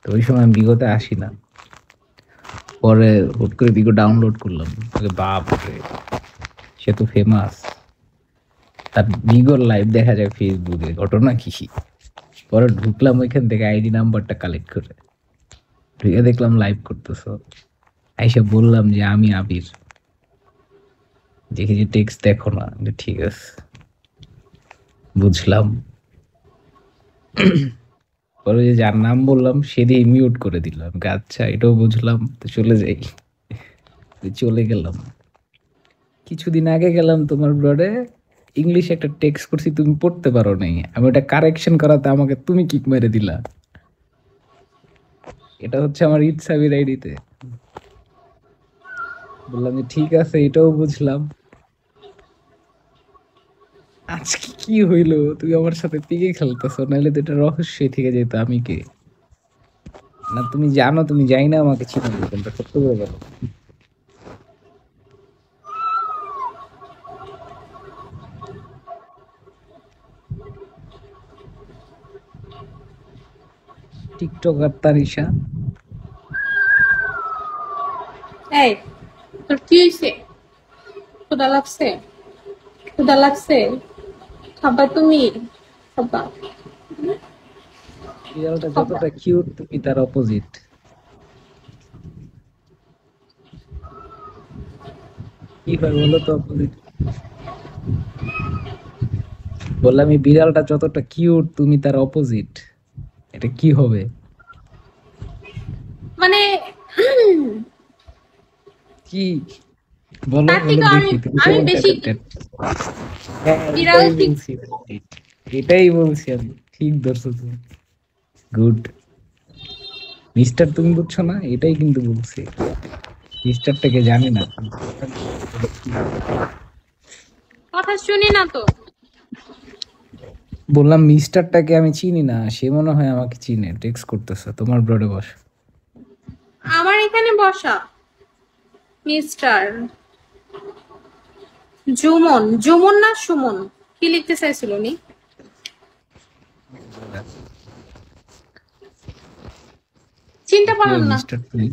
তো ওই সময় আমি বিগতে আসি না। পরে হুট করে বিগো ডাউনলোড করলাম, বাপ রে সে তো ফেমাস, তার বিগোর লাইভ দেখা যায় ফেসবুকে, ঘটনা কি। পরে ঢুকলাম ওইখান থেকে আইডি নাম্বারটা কালেক্ট করে, ঢুকে দেখলাম লাইভ করতেছো, আইসা বললাম যে আমি আবির, দেখি যে টেক্সট দেখো না, ঠিক আছে বুঝলাম। পরে যে যার নাম বললাম সে দিয়ে মিউট করে দিলাম, আচ্ছা এটাও বুঝলাম, তো চলে যাই। চলে গেলাম, কিছুদিন আগে গেলাম তোমার ব্রডে, ইংলিশে একটা টেক্সট করছি তুমি পড়তে পারো নাই, আমি ওটা কারেকশন করাতে আমাকে তুমি কিক মেরে দিলা। এটা হচ্ছে আমার ইটসাবির আইডিতে। বললাম যে ঠিক আছে এটাও বুঝলাম, আজকে কি হইলো তুমি আমার সাথে পিকে খেলতেছো, নাহলে তো এটা রহস্যই থেকে যেত আমি কে। না তুমি জানো, তুমি যাই না আমাকে চিনো, কোনটা সত্য করে বলো। টিকটক আর তারিশা। এই তোর কি হয়েছে? ক্ষুধা লাগছে? ক্ষুধা লাগছে? খাবা তুমি? খাবা? বিড়ালটা খাবা? যতটা কিউট তুমি তার অপোজিট। কি হয় বলো তো অপোজিট। বললাম এই বিড়ালটা যতটা কিউট তুমি তার অপোজিট, এটা কি হবে? মানে কি বলো তার বলো থেকে আমি দেখি তুমি আমি কেমন বেশি টাইপের টেট। হ্যাঁ বিড়াল এটাই ঠিক। বলছি, এটাই বলছি আমি, ঠিক ধরছো তুমি, গুড। মিস্টার তুমি বুঝছো না, এটাই কিন্তু বলছি, মিস্টারটাকে জানি না। কথা শুনি না তো। বললাম মিস্টারটাকে আমি চিনি না, সে মনে হয় আমাকে চিনে, টেক্সট করতেছে তোমার ব্রডে বস। আমার এখানে বসা মিস্টার জুমন, জুমন না সুমন, কি লিখতে চাইছিল নি? চিনতে কি পারলাম ওই না। মিস্টার তুমি?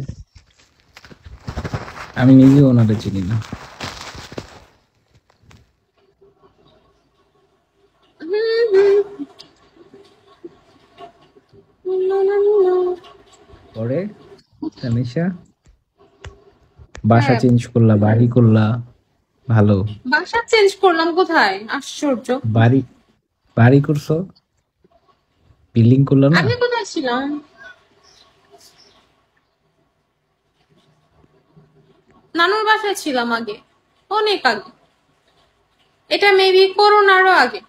আমি নিজেও ওনারে চিনি না। পরে তানিশা বাসা হ্যাঁ, চেঞ্জ করলা, বাড়ি করলা, ভালো। বাসা চেঞ্জ করলাম কোথায়? আশ্চর্য। বাড়ি, বাড়ি করছো, বিল্ডিং করলা না? আগে কোথায় ছিলাম? নানুর বাসায় ছিলাম আগে, অনেক আগে। এটা মেবি করোনারও আগে।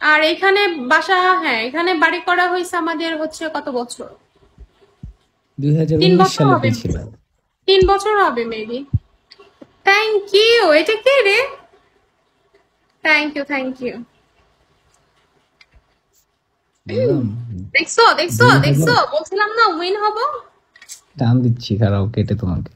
আর এখানে বাসা, হ্যাঁ এখানে বাড়ি করা হয়েছে আমাদের হচ্ছে কত বছর, 2019 3 বছর সালে হবে। পেয়েছিলাম। 3 বছর হবে মেবি। Thank you. এটা কে রে? Thank you, thank you. বললাম দেখছো দেখছো 2000 দেখছো, বলছিলাম না উইন হবো। টান দিচ্ছি, খারাপ কেটে তোমাকে।